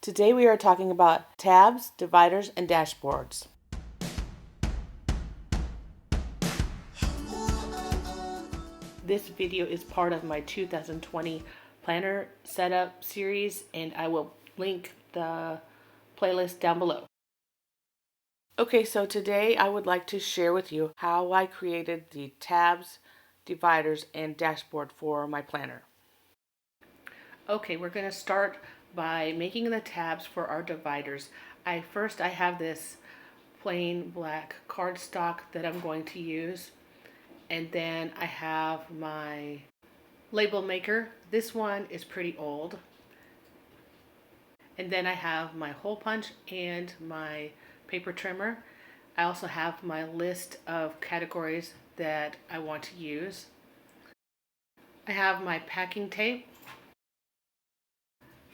Today we are talking about tabs, dividers, and dashboards. This video is part of my 2020 planner setup series, and I will link the playlist down below. Okay, so today I would like to share with you how I created the tabs, dividers, and dashboard for my planner. Okay, we're going to start by making the tabs for our dividers. I have this plain black cardstock that I'm going to use, and then I have my label maker. This one is pretty old. And then I have my hole punch and my paper trimmer. I also have my list of categories that I want to use. I have my packing tape,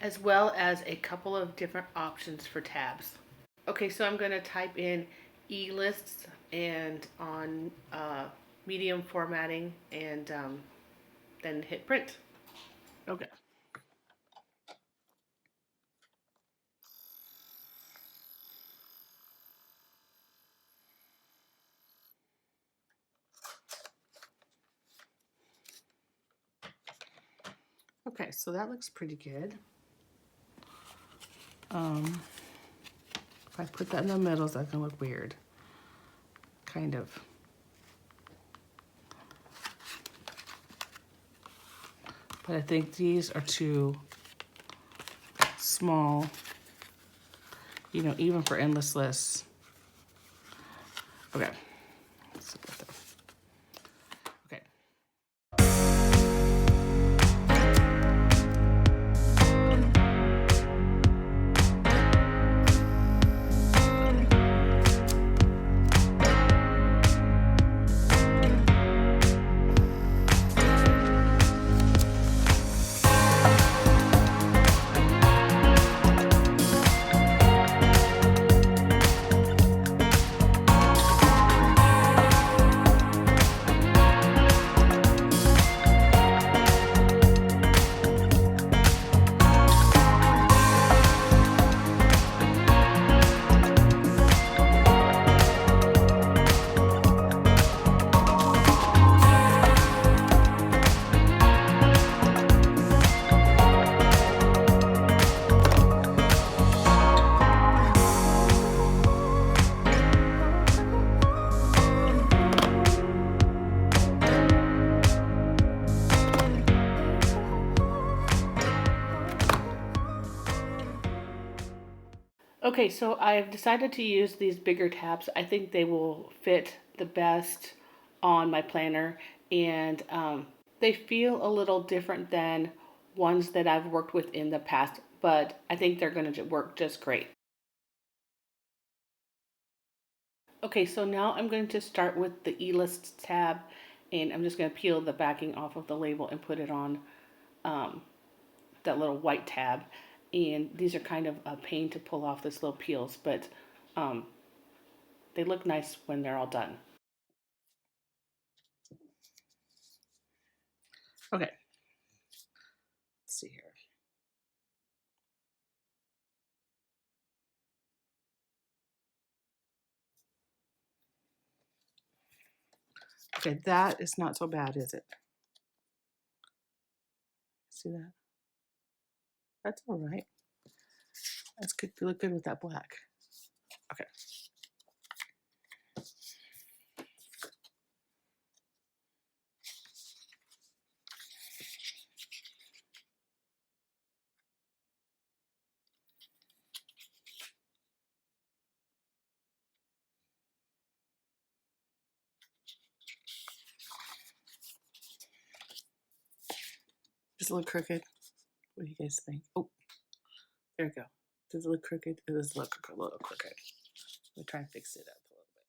as well as a couple of different options for tabs. Okay, so I'm going to type in e-lists and on medium formatting, and then hit print. Okay. Okay, so that looks pretty good. If I put that in the middle, that's gonna look weird. Kind of. But I think these are too small, even for endless lists. Okay. Let's look at that. Okay. Okay, so I've decided to use these bigger tabs. I think they will fit the best on my planner, and they feel a little different than ones that I've worked with in the past, but I think they're going to work just great. Okay, so now I'm going to start with the e-lists tab, and I'm just going to peel the backing off of the label and put it on that little white tab. And these are kind of a pain to pull off, this little peels, but they look nice when they're all done. Okay, let's see here. Okay, that is not so bad, is it? See that? That's all right. That's good. You look good with that black. Okay. Just a little crooked. What do you guys think? Oh, there we go. Does it look crooked? It does look a little crooked. We'll try and fix it up a little bit.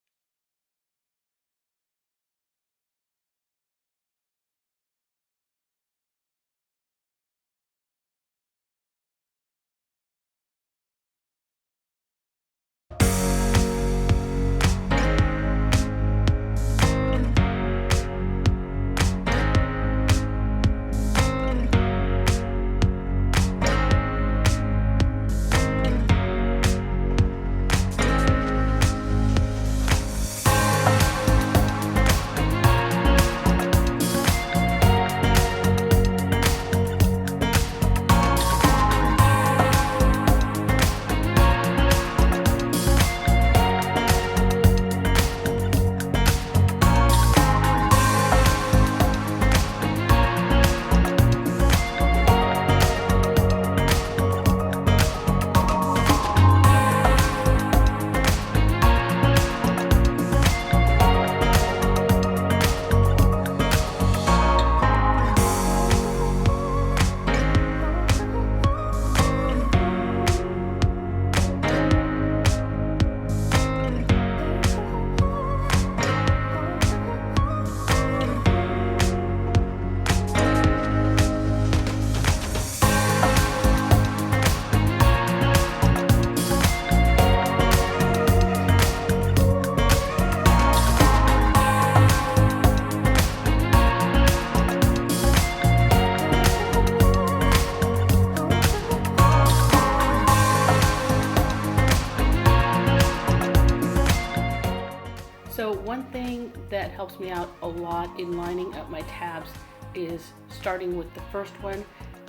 that helps me out a lot in lining up my tabs is starting with the first one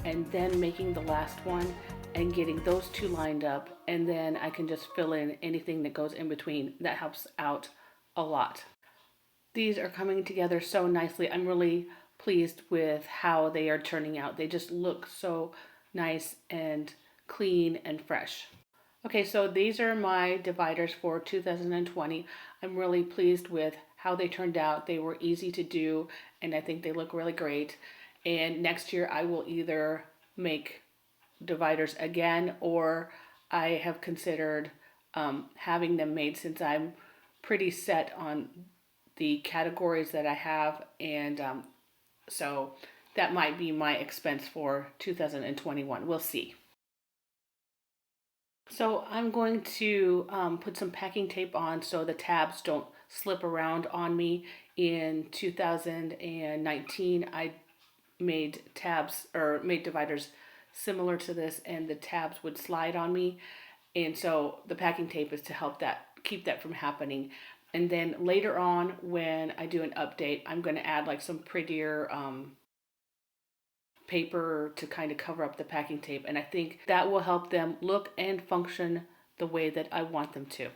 and then making the last one and getting those two lined up, and then I can just fill in anything that goes in between. That helps out a lot. These are coming together so nicely. I'm really pleased with how they are turning out. They just look so nice and clean and fresh. Okay, so these are my dividers for 2020. I'm really pleased with how they turned out. They were easy to do, and I think they look really great. And next year I will either make dividers again, or I have considered having them made, since I'm pretty set on the categories that I have, and so that might be my expense for 2021. We'll see. So I'm going to put some packing tape on so the tabs don't slip around on me. In 2019, I made tabs or made dividers similar to this, and the tabs would slide on me, and so the packing tape is to help that, keep that from happening. And then later on, when I do an update, I'm going to add like some prettier paper to kind of cover up the packing tape, and I think that will help them look and function the way that I want them to.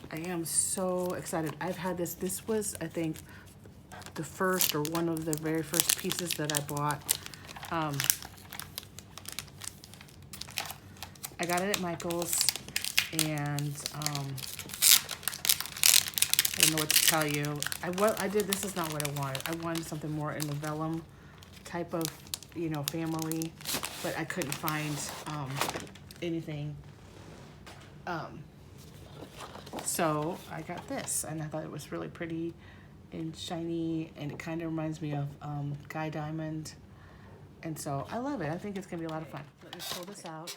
I am so excited. I've had this. This was, I think, the first or one of the very first pieces that I bought. I got it at Michael's, and I don't know what to tell you. I did. This is not what I wanted. I wanted something more in the vellum type of, family, but I couldn't find anything. So I got this, and I thought it was really pretty and shiny, and it kind of reminds me of Guy Diamond, and so I love it. I think it's gonna be a lot of fun. Let me pull this out.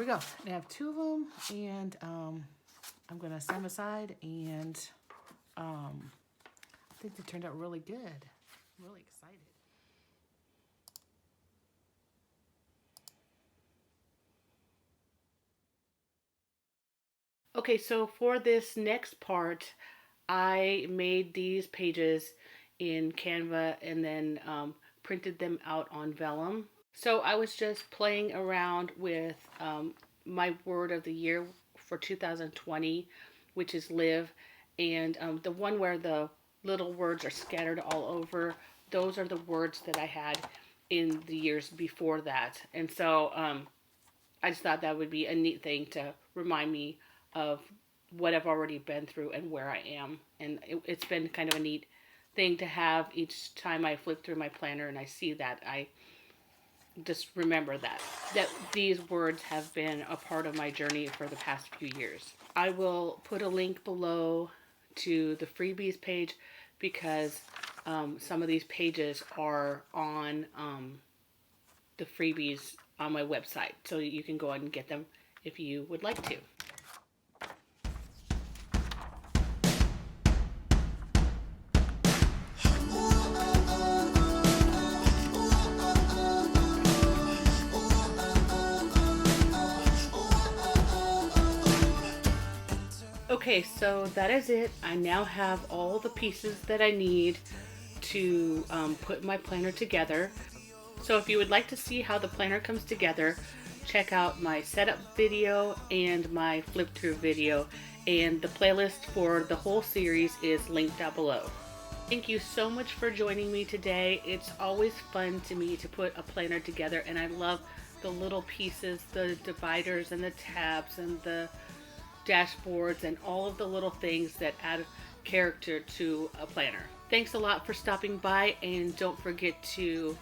we go. I have 2 of them, and I'm gonna set them aside, and I think they turned out really good. I'm really excited. Okay, so for this next part, I made these pages in Canva and then printed them out on vellum. So I was just playing around with my word of the year for 2020, which is live, and the one where the little words are scattered all over, those are the words that I had in the years before that. And so I just thought that would be a neat thing to remind me of what I've already been through and where I am. And it's been kind of a neat thing to have each time I flip through my planner and I see that. I just remember that these words have been a part of my journey for the past few years. I will put a link below to the Freebies page because some of these pages are on the Freebies on my website, so you can go ahead and get them if you would like to. Okay, so that is it. I now have all the pieces that I need to put my planner together. So if you would like to see how the planner comes together, check out my setup video and my flip through video, and the playlist for the whole series is linked down below. Thank you so much for joining me today. It's always fun to me to put a planner together, and I love the little pieces, the dividers and the tabs and the dashboards and all of the little things that add character to a planner. Thanks a lot for stopping by, and don't forget to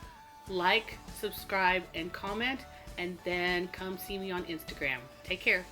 like, subscribe, and comment, and then come see me on Instagram. Take care.